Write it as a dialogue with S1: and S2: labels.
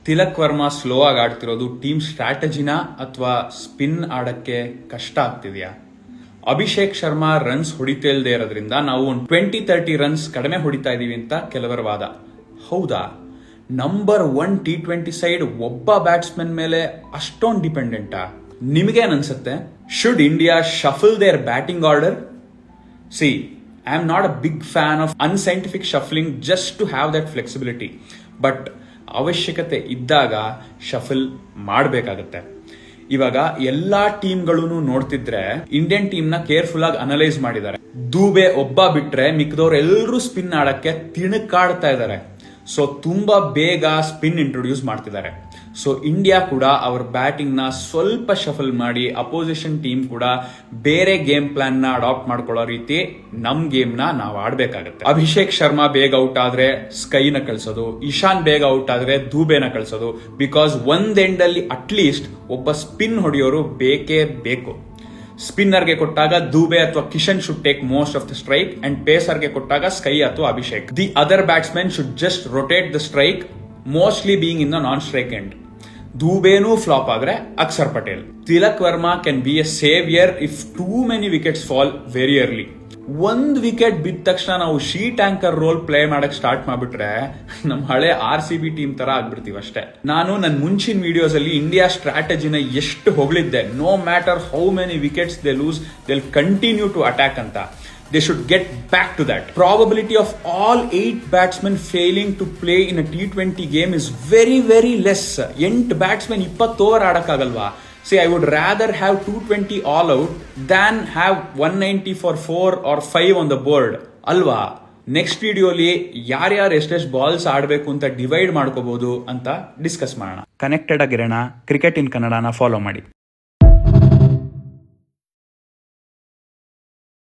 S1: Tilak Verma slow ಆಗಿ ಆಡ್ತಿರೋದು team ಸ್ಟ್ರಾಟಜಿನ ಅಥವಾ spin ಆಡಕ್ಕೆ ಕಷ್ಟ ಆಗ್ತಿದ್ಯಾ? ಅಭಿಷೇಕ್ ಶರ್ಮಾ ರನ್ಸ್ ಹೊಡಿತಾ ಇಲ್ಲದೆ ಇರೋದ್ರಿಂದ ನಾವು 20-30 ರನ್ಸ್ ಕಡಿಮೆ ಹೊಡಿತಾ ಇದೀವಿ ಅಂತ ಕೆಲವರ ವಾದ. ಹೌದಾ? ನಂಬರ್ 1 T20 ಸೈಡ್ ಒಬ್ಬ ಬ್ಯಾಟ್ಸ್ಮನ್ ಮೇಲೆ ಅಷ್ಟೊಂದು ಡಿಪೆಂಡೆಂಟಾ? ನಿಮಗೇನ್ ಅನ್ಸುತ್ತೆ? Should India shuffle their batting order? See, I am not a big fan of unscientific shuffling just to have that flexibility. But ಅವಶ್ಯಕತೆ ಇದ್ದಾಗ ಶಫಲ್ ಮಾಡಬೇಕಾಗತ್ತೆ. ಇವಾಗ ಎಲ್ಲಾ ಟೀಮ್ಗಳು ನೋಡ್ತಿದ್ರೆ ಇಂಡಿಯನ್ ಟೀಮ್ ನ ಕೇರ್ಫುಲ್ ಆಗಿ ಅನಲೈಸ್ ಮಾಡಿದ್ದಾರೆ. ದೂಬೆ ಒಬ್ಬ ಬಿಟ್ರೆ ಮಿಕ್ಕದವ್ರು ಎಲ್ಲರೂ ಸ್ಪಿನ್ ಆಡಕ್ಕೆ ತಿಣುಕಾಡ್ತಾ ಇದ್ದಾರೆ. ಸೊ ತುಂಬಾ ಬೇಗ ಸ್ಪಿನ್ ಇಂಟ್ರೊಡ್ಯೂಸ್ ಮಾಡ್ತಿದ್ದಾರೆ. ಸೊ ಇಂಡಿಯಾ ಕೂಡ ಅವ್ರ ಬ್ಯಾಟಿಂಗ್ ನ ಸ್ವಲ್ಪ ಶಫಲ್ ಮಾಡಿ ಅಪೋಸಿಷನ್ ಟೀಮ್ ಕೂಡ ಬೇರೆ ಗೇಮ್ ಪ್ಲಾನ್ ನ ಅಡಾಪ್ಟ್ ಮಾಡ್ಕೊಳ್ಳೋ ರೀತಿ ನಮ್ ಗೇಮ್ ನ ನಾವು ಆಡ್ಬೇಕಾಗತ್ತೆ. ಅಭಿಷೇಕ್ ಶರ್ಮಾ ಬೇಗ ಔಟ್ ಆದ್ರೆ ಸ್ಕೈನ ಕಳ್ಸೋದು, ಇಶಾನ್ ಬೇಗ ಔಟ್ ಆದ್ರೆ ದೂಬೇನ ಕಳ್ಸೋದು. ಬಿಕಾಸ್ ಒಂದ್ ಎಂಡ್ ಅಲ್ಲಿ ಅಟ್ಲೀಸ್ಟ್ ಒಬ್ಬ ಸ್ಪಿನ್ ಹೊಡೆಯೋರು ಬೇಕೇ ಬೇಕು. ಸ್ಪಿನ್ನರ್ ಗೆ ಕೊಟ್ಟಾಗ ದೂಬೆ ಅಥವಾ Kishan should take most of the strike and pacer ಗೆ ಕೊಟ್ಟಾಗ ಸ್ಕೈ ಅಥವಾ Abhishek. The other batsman should just rotate the strike, mostly being in the non strike end. ದೂಬೇನೂ ಫ್ಲಾಪ್ ಆದ್ರೆ Akshar Patel. Tilak Varma can be a saviour if too many wickets fall very early. ಒಂದ್ wicket ಬಿದ್ದ ತಕ್ಷಣ ನಾವು sheet anchor role play ಮಾಡಕ್ start ಮಾಡ್ಬಿಟ್ರೆ ನಮ್ ಹಳೆ RCB ಟೀಮ್ ತರ ಆಗ್ಬಿಡ್ತೀವಿ ಅಷ್ಟೇ. ನಾನು ನನ್ನ ಮುಂಚಿನ ವಿಡಿಯೋಸ್ ಅಲ್ಲಿ ಇಂಡಿಯಾ ಸ್ಟ್ರಾಟಜಿನ ಎಷ್ಟು ಹೊಗಳಿದ್ದೆ. No matter how many wickets they lose, they will continue to attack ಅಂತ. They should get back to that. Probability of all 8 batsmen failing to play in a T20 game is very, very less. 8 batsmen 20 over ಆಡಕ್ಕಾಗಲ್ವಾ? See, I would rather have 220 all out than have 190 for 4 or 5 on the board. ಅಲ್ವಾ? Next ವಿಡಿಯೋಲಿ ಯಾರ್ಯಾರು ಎಷ್ಟೆಷ್ಟು balls ಆಡಬೇಕು ಅಂತ divide ಮಾಡ್ಕೋಬಹುದು ಅಂತ discuss ಮಾಡೋಣ. Connected ಆಗಿರೋಣ. Cricket ಇನ್ ಕನ್ನಡನ ಫಾಲೋ ಮಾಡಿ.